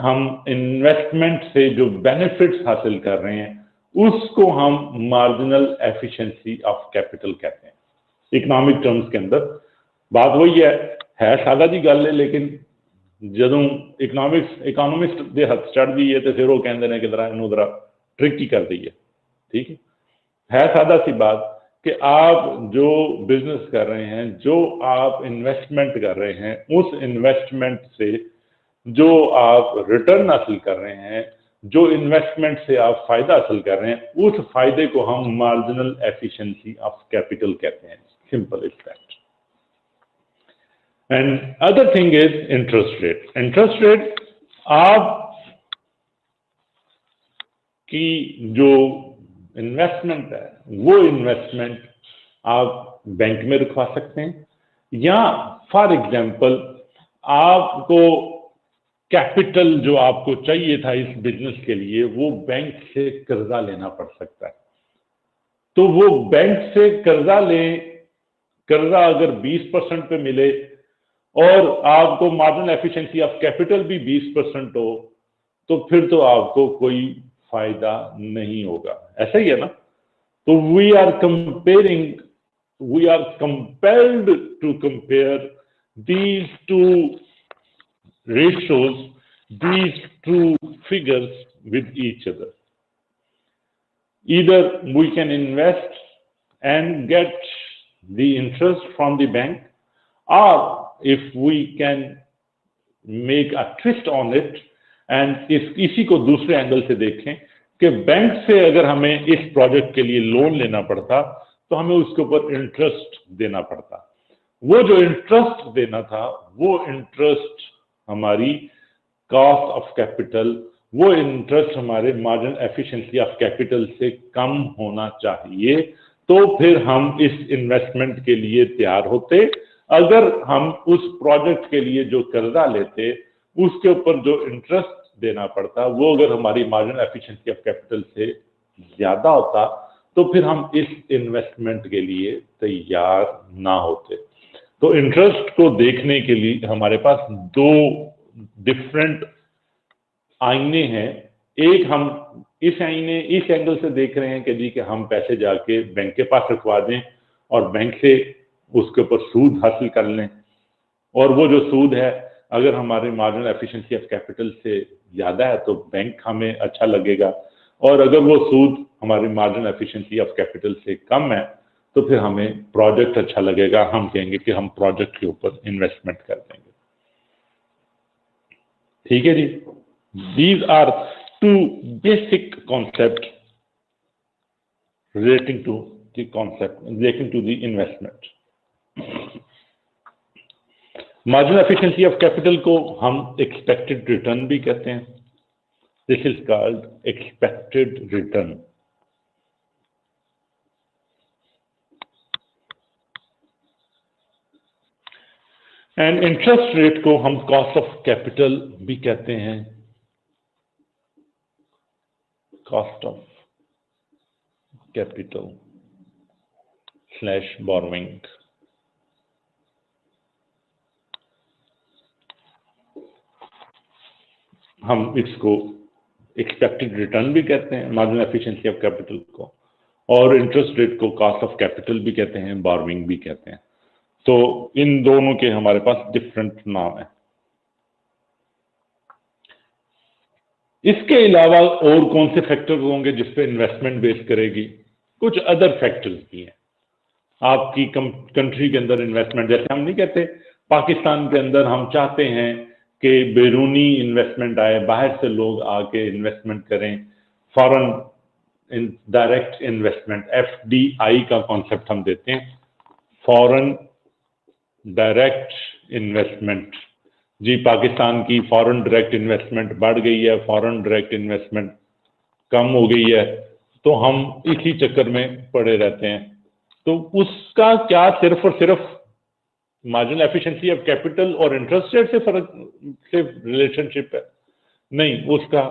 हम इन्वेस्टमेंट से जो बेनिफिट्स हासिल कर रहे हैं, उसको हम मार्जिनल एफिशिएंसी ऑफ कैपिटल कहते हैं इकोनॉमिक टर्म्स के अंदर। बात वही है सादा जी गल है, लेकिन ਜਦੋਂ इकोनॉमिस्ट ਦੇ ਹੱਥ ਚੜ੍ਹਦੀ ਹੈ ਤੇ ਫਿਰ ਉਹ ਕਹਿੰਦੇ ਨੇ ਕਿ ਇਹਨੂੰ ਜ਼ਰਾ ट्रिकी कर दीजिए। ठीक है सादा सी बात कि आप जो बिजनेस कर रहे हैं, जो आप इन्वेस्टमेंट कर रहे हैं, उस इन्वेस्टमेंट से जो आप रिटर्न हासिल कर रहे हैं, जो इन्वेस्टमेंट से आप फायदा हासिल कर रहे हैं, उस फायदे को हम मार्जिनल एफिशिएंसी ऑफ कैपिटल कहते हैं। Simple is that. And other thing is interest rate. Interest rate आप की जो इन्वेस्टमेंट है, वो इन्वेस्टमेंट आप बैंक में रखवा सकते हैं, या फॉर एग्जांपल आपको कैपिटल जो आपको चाहिए था इस बिजनेस के लिए, वो बैंक से कर्जा लेना पड़ सकता है। तो वो बैंक से कर्जा अगर 20% पे मिले और आपको मार्जिनल एफिशिएंसी ऑफ कैपिटल भी 20% हो, तो फिर तो आपको कोई फायदा नहीं होगा। ऐसा ही है ना? तो we are compelled to compare these two ratios, these two figures with each other. Either we can invest and get the interest from the bank, or if we can make a twist on it and इसी को दूसरे angle से देखें कि bank से अगर हमें इस प्रोजेक्ट के लिए लोन लेना पड़ता तो हमें उसके ऊपर इंटरेस्ट देना पड़ता। वो जो इंटरेस्ट देना था, वो इंटरेस्ट हमारी कॉस्ट ऑफ कैपिटल, वो इंटरेस्ट हमारे मार्जिनल एफिशिएंसी ऑफ कैपिटल से कम होना चाहिए, तो फिर हम इस इन्वेस्टमेंट के लिए तैयार होते। अगर हम उस प्रोजेक्ट के लिए जो कर्जा लेते, उसके ऊपर जो इंटरेस्ट देना पड़ता, वो अगर हमारी मार्जिनल एफिशिएंसी ऑफ कैपिटल से ज्यादा होता, तो फिर हम इस इन्वेस्टमेंट के लिए तैयार ना होते। तो इंटरेस्ट को देखने के लिए हमारे पास दो डिफरेंट आईने हैं। एक हम इस एंगल से देख रहे हैं कि जी कि हम पैसे जाके बैंक के पास रखवा दें और बैंक से उसके ऊपर सूद हासिल कर लें, और वो जो सूद है अगर हमारी मार्जिनल एफिशिएंसी ऑफ कैपिटल से ज़्यादा है तो बैंक हमें अच्छा लगेगा, और अगर वो सूद हमारी मार्जिनल एफिशिएंसी ऑफ कैपिटल से कम है तो फिर हमें प्रोजेक्ट अच्छा लगेगा, हम कहेंगे कि हम प्रोजेक्ट के ऊपर इन्वेस्टमेंट कर देंगे। ठीक है जी, these are two basic concept relating to the concept, relating to the investment. Marginal efficiency of capital को हम एक्सपेक्टेड रिटर्न भी कहते हैं। This is called expected return. And interest rate को हम कॉस्ट ऑफ कैपिटल भी कहते हैं, कॉस्ट ऑफ कैपिटल / बोरोइंग। हम इसको एक्सपेक्टेड रिटर्न भी कहते हैं मार्जिनल एफिशिएंसी ऑफ कैपिटल को, और इंटरेस्ट रेट को कॉस्ट ऑफ कैपिटल भी कहते हैं, बोरोइंग भी कहते हैं। तो इन दोनों के हमारे पास डिफरेंट नाम है। इसके अलावा और कौन से फैक्टर्स होंगे जिस पे इन्वेस्टमेंट बेस करेगी? कुछ अदर फैक्टर्स भी हैं। आपकी कंट्री के अंदर इन्वेस्टमेंट, जैसे हम नहीं कहते पाकिस्तान के अंदर हम चाहते हैं कि बैरूनी इन्वेस्टमेंट आए, बाहर से लोग आके इन्वेस्टमेंट करें, फॉरेन डायरेक्ट इन्वेस्टमेंट, FDI का कॉन्सेप्ट हम देते हैं, फॉरेन डायरेक्ट इन्वेस्टमेंट। जी, पाकिस्तान की फॉरेन डायरेक्ट इन्वेस्टमेंट बढ़ गई है, फॉरेन डायरेक्ट इन्वेस्टमेंट कम हो गई है, तो हम इसी चक्कर में पड़े रहते हैं। तो उसका क्या सिर्फ और सिर्फ मार्जिनल एफिशिएंसी ऑफ कैपिटल और इंटरेस्ट रेट से फर्क से रिलेशनशिप है? नहीं, उसका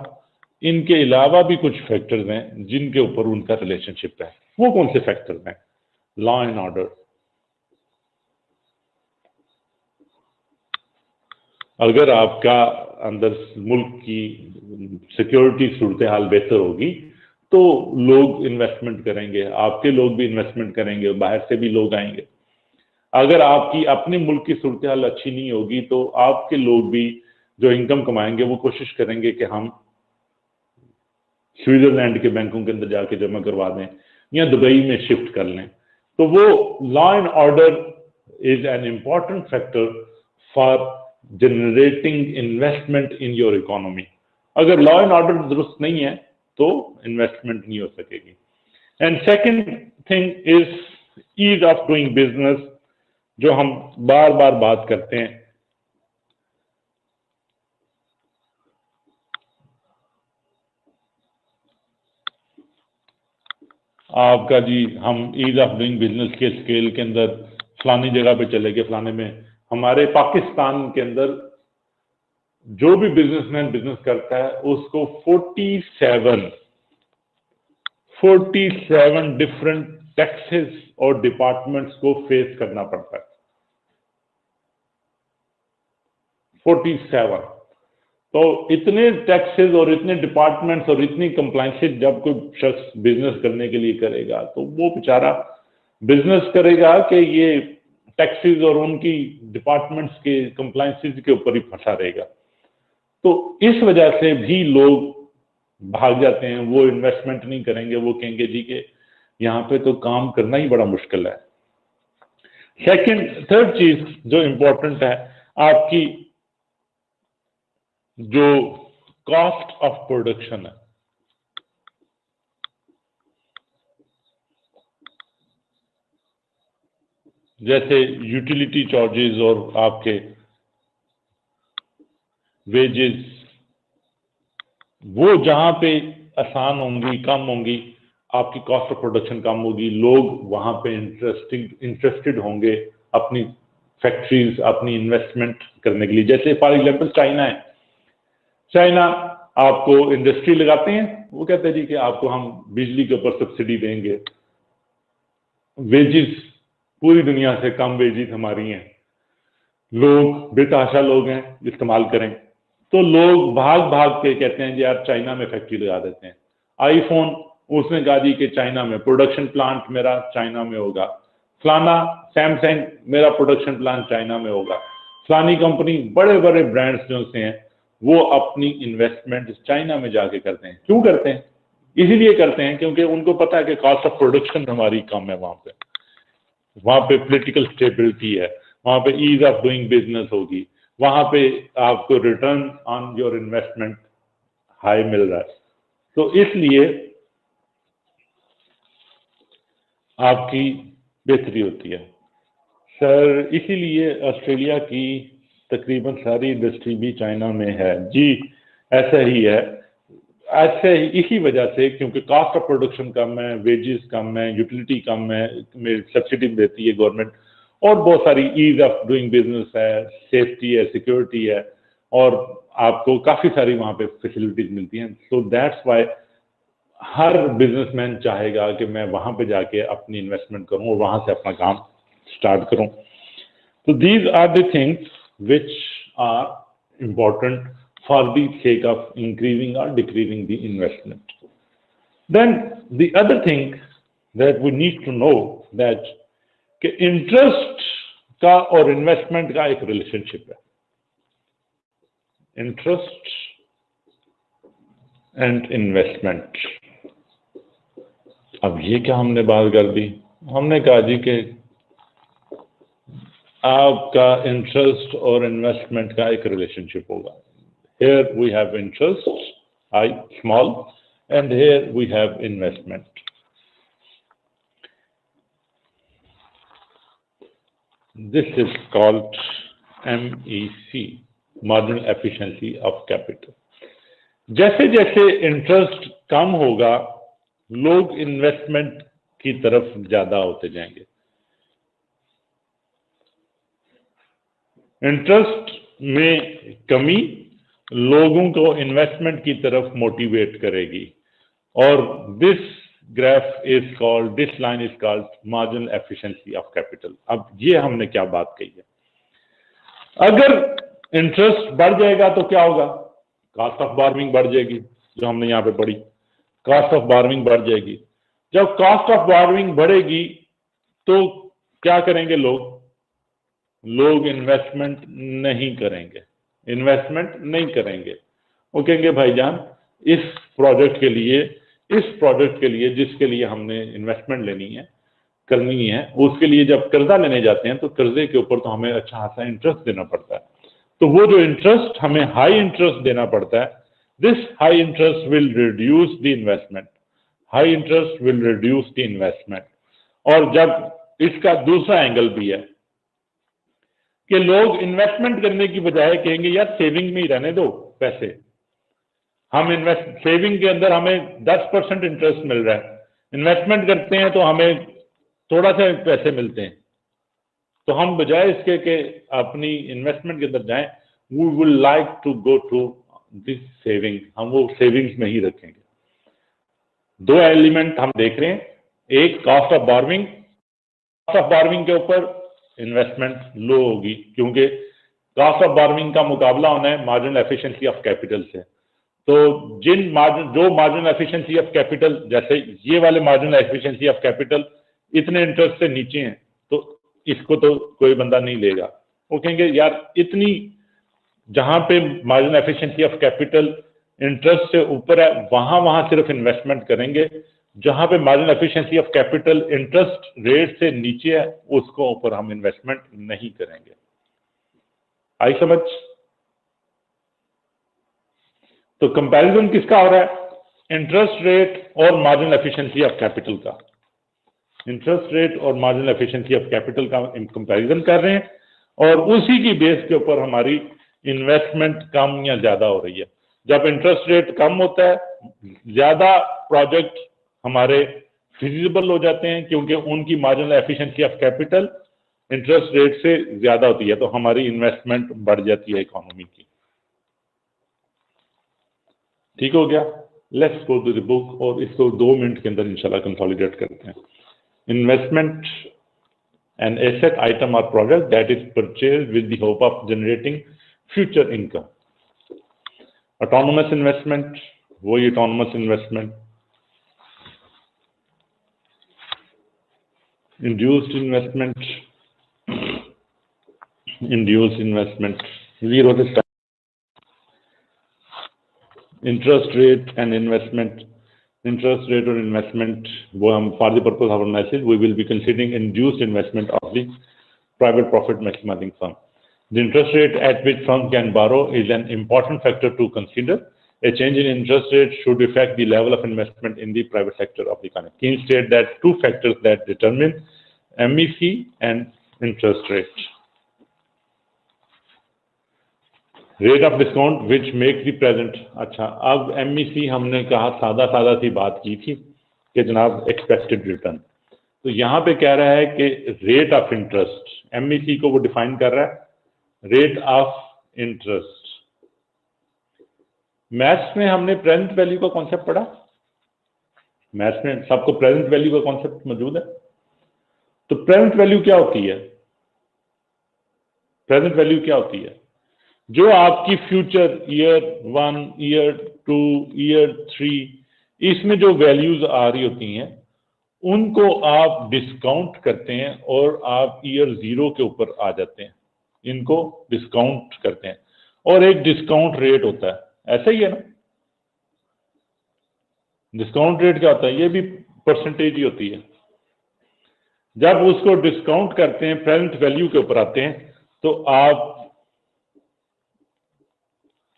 इनके अलावा भी कुछ फैक्टर्स हैं जिनके ऊपर उनका रिलेशनशिप है। वो कौन से फैक्टर्स हैं? Law and order. अगर आपका अंदर मुल्क की सिक्योरिटी सूरत हाल बेहतर होगी तो लोग इन्वेस्टमेंट करेंगे, आपके लोग भी इन्वेस्टमेंट करेंगे, बाहर से भी लोग आएंगे। अगर आपकी अपने मुल्क की सूरत हाल अच्छी नहीं होगी तो आपके लोग भी जो इनकम कमाएंगे वो कोशिश करेंगे कि हम स्विट्जरलैंड के बैंकों के अंदर जाके जमा करवा दें या दुबई में शिफ्ट कर लें। तो वो law and order is an important factor for generating investment in your economy. अगर लॉ एंड ऑर्डर दुरुस्त नहीं है तो इन्वेस्टमेंट नहीं हो सकेगी। And second thing is ease of doing business, जो हम बार बार बात करते हैं। आपका जी, हम ईज ऑफ डूइंग बिजनेस के स्केल के अंदर फलानी जगह पे चले गए, फलाने में हमारे पाकिस्तान के अंदर जो भी बिजनेसमैन बिजनेस करता है उसको 47 डिफरेंट टैक्सेस और डिपार्टमेंट्स को फेस करना पड़ता है। 47। तो इतने टैक्सेस और इतने डिपार्टमेंट्स और इतनी कंप्लायंसेस जब कोई शख्स बिजनेस करने के लिए करेगा तो वो बेचारा बिजनेस करेगा कि ये टैक्सेस और उनकी डिपार्टमेंट्स के कंप्लायंसेस के ऊपर ही फंसा रहेगा। तो इस वजह से भी लोग भाग जाते हैं, वो इन्वेस्टमेंट नहीं करेंगे, वो कहेंगे जी कि यहाँ पे तो काम करना ही बड़ा मुश्किल है। थर्ड चीज जो इंपॉर्टेंट है, आपकी जो कॉस्ट ऑफ प्रोडक्शन है। जैसे यूटिलिटी चार्जेस और आपके वेजेस, वो जहां पे आसान होंगी, कम होंगी, आपकी कॉस्ट ऑफ प्रोडक्शन कम होगी, लोग वहां पे इंटरेस्टेड होंगे अपनी फैक्ट्रीज, अपनी इन्वेस्टमेंट करने के लिए। जैसे फॉर एग्जांपल चाइना है, चाइना आपको इंडस्ट्री लगाते हैं, वो कहते हैं जी कि आपको हम बिजली के ऊपर सब्सिडी देंगे, वेजेस पूरी दुनिया से कम वेजेस हमारी हैं, लोग बेतहाशा लोग हैं, इस्तेमाल करें। तो लोग भाग भाग के कहते हैं जी यार चाइना में फैक्ट्री लगा देते हैं। आईफोन, उसने कहा जी कि चाइना में प्रोडक्शन प्लांट मेरा चाइना में होगा। फलाना सैमसंग, मेरा प्रोडक्शन प्लांट चाइना में होगा। फलानी कंपनी, बड़े बड़े ब्रांड्स जो से हैं वो अपनी इन्वेस्टमेंट चाइना में जाके करते हैं। क्यों करते हैं? इसीलिए करते हैं क्योंकि उनको पता है कि कॉस्ट ऑफ प्रोडक्शन हमारी कम है, वहां पे पॉलिटिकल स्टेबिलिटी है, वहां पे ईज ऑफ डूइंग बिजनेस होगी, वहां पे आपको return on your investment high मिल रहा है। तो इसलिए आपकी बेहतरी होती है। सर इसीलिए ऑस्ट्रेलिया की तकरीबन सारी इंडस्ट्री भी चाइना में है। जी ऐसा ही है, ऐसे ही इसी वजह से, क्योंकि कॉस्ट ऑफ प्रोडक्शन कम है, वेजेस कम है, यूटिलिटी कम है, सब्सिडी देती है गवर्नमेंट, और बहुत सारी ईज ऑफ डूइंग बिजनेस है, सेफ्टी है, सिक्योरिटी है, और आपको काफी सारी वहां पे फैसिलिटीज मिलती हैं। So that's why her businessman चाहेगा कि मैं वहां पे जाके अपनी इन्वेस्टमेंट करूं और वहां से अपना काम स्टार्ट करूं। तो these are the things which are important for the sake of increasing or decreasing the investment. Then the other thing that we need to know that कि इंटरेस्ट का और इन्वेस्टमेंट का एक रिलेशनशिप है। Interest and investment. अब ये क्या हमने बात कर दी? हमने कहा जी कि आपका इंटरेस्ट और इन्वेस्टमेंट का एक रिलेशनशिप होगा। Here we have interest, I small, and here we have investment. This is called MEC, marginal efficiency of capital. जैसे जैसे इंटरेस्ट कम होगा, लोग इन्वेस्टमेंट की तरफ ज्यादा होते जाएंगे। इंटरेस्ट में कमी लोगों को इन्वेस्टमेंट की तरफ मोटिवेट करेगी, और this graph is called, this line is called marginal efficiency of capital. अब ये हमने क्या बात कही है? अगर इंटरेस्ट बढ़ जाएगा तो क्या होगा? कॉस्ट ऑफ बार्विंग बढ़ जाएगी, जो हमने यहाँ पे पढ़ी, कॉस्ट ऑफ बार्विंग बढ़ जाएगी। जब कॉस्ट ऑफ बार्विंग बढ़ेगी तो क्या करेंगे लोग? लोग इन्वेस्टमेंट नहीं करेंगे, इन्वेस्टमेंट नहीं करेंगे। वो कहेंगे भाईजान इस प्रोजेक्ट के लिए जिसके लिए हमने इन्वेस्टमेंट लेनी है, करनी है, उसके लिए जब कर्जा लेने जाते हैं तो कर्जे के ऊपर तो हमें अच्छा खासा इंटरेस्ट देना पड़ता है। तो वो जो इंटरेस्ट हमें हाई इंटरेस्ट देना पड़ता है, this high interest will reduce the investment, high interest will reduce the investment. और जब इसका दूसरा एंगल भी है कि लोग इन्वेस्टमेंट करने की बजाय कहेंगे यार सेविंग में ही रहने दो पैसे, हम सेविंग के अंदर हमें 10% इंटरेस्ट मिल रहा है, इन्वेस्टमेंट करते हैं तो हमें थोड़ा सा पैसे मिलते हैं, तो हम बजाय इसके कि अपनी इन्वेस्टमेंट के अंदर जाएं, we will like to go to this saving, हम वो सेविंग्स में ही रखेंगे। दो एलिमेंट हम देख रहे हैं, एक कॉस्ट ऑफ बार्विंग, कॉस्ट ऑफ बार्विंग के ऊपर इन्वेस्टमेंट लो होगी क्योंकि कॉस्ट ऑफ बार्विंग का मुकाबला होना है मार्जिनल एफिशिएंसी ऑफ कैपिटल से। तो जो मार्जिनल एफिशिएंसी ऑफ कैपिटल, जैसे ये वाले मार्जिनल एफिशिएंसी ऑफ कैपिटल इतने इंटरेस्ट से नीचे हैं, तो इसको तो कोई बंदा नहीं लेगा। वो कहेंगे यार इतनी, जहां पे marginal efficiency of capital interest से ऊपर है वहां सिर्फ इन्वेस्टमेंट करेंगे, जहां पे marginal efficiency of capital interest rate से नीचे है उसको ऊपर हम इन्वेस्टमेंट नहीं करेंगे। आई समझ? तो कंपैरिजन किसका हो रहा है? इंटरेस्ट रेट और मार्जिनल एफिशिएंसी ऑफ कैपिटल का, इंटरेस्ट रेट और मार्जिनल एफिशिएंसी ऑफ कैपिटल का कंपैरिजन कर रहे हैं, और उसी की बेस के ऊपर हमारी इन्वेस्टमेंट कम या ज्यादा हो रही है। जब इंटरेस्ट रेट कम होता है, ज्यादा प्रोजेक्ट हमारे फिजिबल हो जाते हैं क्योंकि उनकी marginal efficiency of capital interest rate से ज्यादा होती है, तो हमारी इन्वेस्टमेंट बढ़ जाती है इकोनॉमी की। ठीक हो गया? Let's go to the book, और इसको 2 मिनट के अंदर इंशाल्लाह कंसोलिडेट करते हैं। Investment an asset item or product that is purchased with the hope of generating future income. Autonomous investment, वही autonomous investment. Induced investment, induce investment, zero से start. Interest rate and investment, interest rate और investment वो हम for the purpose of analysis we will be considering induced investment of the private profit maximizing firm. The interest rate at which firm can borrow is an important factor to consider. A change in interest rate should affect the level of investment in the private sector of the economy. Keynes state that two factors that determine MEC and interest rate. Rate of discount which makes the present. अच्छा, अब MEC हमने कहा सादा सी बात की थी कि जनाब expected return. तो यहाँ पे कह रहा है कि रेट ऑफ इंटरेस्ट, एमईसी को वो डिफाइन कर रहा है रेट ऑफ इंटरेस्ट। मैथ्स में हमने प्रेजेंट वैल्यू का कॉन्सेप्ट पढ़ा, मैथ्स में सबको प्रेजेंट वैल्यू का कॉन्सेप्ट मौजूद है। तो प्रेजेंट वैल्यू क्या होती है? प्रेजेंट वैल्यू क्या होती है? जो आपकी फ्यूचर ईयर 1, ईयर 2, ईयर 3 इसमें जो वैल्यूज आ रही होती हैं उनको आप डिस्काउंट करते हैं और आप ईयर 0 के ऊपर आ जाते हैं, इनको डिस्काउंट करते हैं और एक डिस्काउंट रेट होता है, ऐसा ही है ना? डिस्काउंट रेट क्या होता है? ये भी परसेंटेज ही होती है। जब उसको डिस्काउंट करते हैं, प्रेजेंट वैल्यू के ऊपर आते हैं, तो आप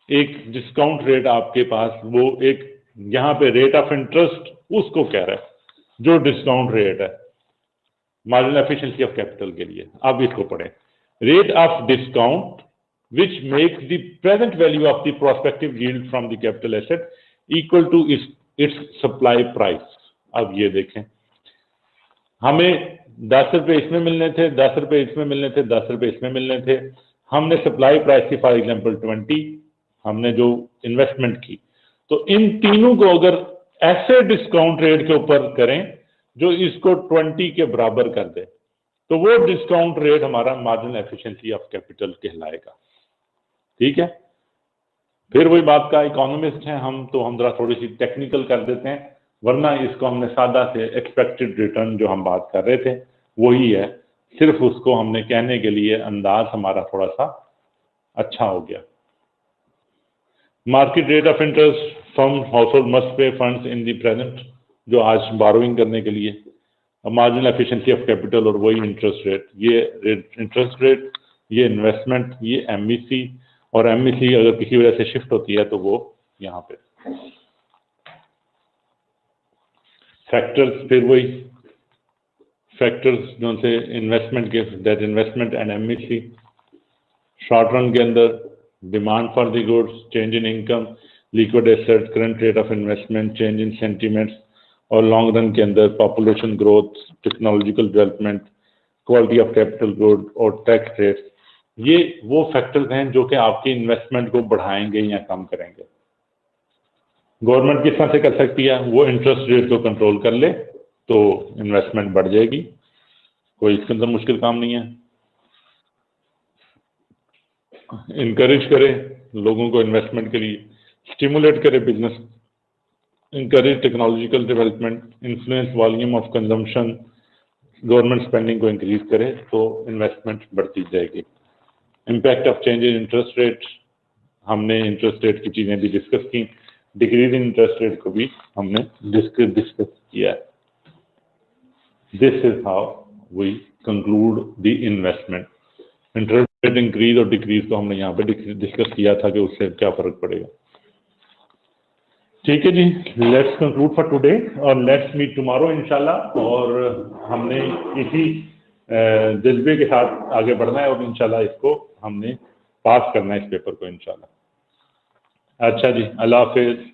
एक डिस्काउंट रेट आपके पास, वो एक यहां पे रेट ऑफ इंटरेस्ट उसको कह रहा है जो डिस्काउंट रेट है मार्जिनल एफिशिएंसी ऑफ कैपिटल के लिए। अब इसको पढ़ें, rate of discount which makes the present value of the prospective yield from the capital asset equal to its supply price. अब ये देखें, हमें 10 रुपए इसमें मिलने थे, 10 रुपए इसमें मिलने थे, 10 रुपए इसमें मिलने थे। हमने सप्लाई प्राइस की फॉर एग्जाम्पल 20 हमने जो इन्वेस्टमेंट की, तो इन तीनों को अगर ऐसे डिस्काउंट रेट के ऊपर करें जो इसको 20 के बराबर कर दे, तो वो डिस्काउंट रेट हमारा मार्जिनल एफिशिएंसी ऑफ कैपिटल कहलाएगा। ठीक है, फिर वही बात का, इकोनॉमिस्ट हैं हम तो हम जरा थोड़ी सी टेक्निकल कर देते हैं, वरना इसको हमने सादा से एक्सपेक्टेड रिटर्न जो हम बात कर रहे थे वही है, सिर्फ उसको हमने कहने के लिए अंदाज हमारा थोड़ा सा अच्छा हो गया। Market rate of interest firm household must pay funds in the present, जो आज बारोइंग करने के लिए, मार्जिनल एफिशिएंसी ऑफ कैपिटल और वही इंटरेस्ट रेट, ये इंटरेस्ट रेट, ये इन्वेस्टमेंट, ये एमईसी, और एमईसी अगर किसी वजह से शिफ्ट होती है तो वो यहाँ पे फैक्टर्स, फिर वही फैक्टर्स जो से इन्वेस्टमेंट के, that investment and MEC. Short run के अंदर demand for the goods, change in income, liquid asset, current rate of investment, change in sentiments, और लॉन्ग रन के अंदर population growth, technological development, quality of capital good और tax rate. ये वो factors हैं जो कि आपकी इन्वेस्टमेंट को बढ़ाएंगे या कम करेंगे। गवर्नमेंट किस तरह से कर सकती है? वो इंटरेस्ट रेट को कंट्रोल कर ले तो इन्वेस्टमेंट बढ़ जाएगी, कोई इसके अंदर मुश्किल काम नहीं है। इनकरेज करे लोगों को इन्वेस्टमेंट के लिए, स्टिमुलेट करे business, encourage technological development, influence volume of consumption, government spending को इंक्रीज करे तो इन्वेस्टमेंट बढ़ती जाएगी। Impact of change in interest rate, हमने इंटरेस्ट रेट की चीजें भी डिस्कस की, डिक्रीज इन इंटरेस्ट रेट को भी हमने डिस्कस किया। This is how we conclude the investment. Interest rate increase और डिक्रीज को हमने यहाँ पे डिस्कस किया था कि उससे क्या फर्क पड़ेगा। ठीक है जी, लेट्स कंक्लूड फॉर टुडे और लेट्स मीट टुमारो इंशाल्लाह। और हमने इसी जज्बे के साथ आगे बढ़ना है और इंशाल्लाह इसको हमने पास करना है, इस पेपर को इंशाल्लाह। अच्छा जी, अल्लाह हाफिज।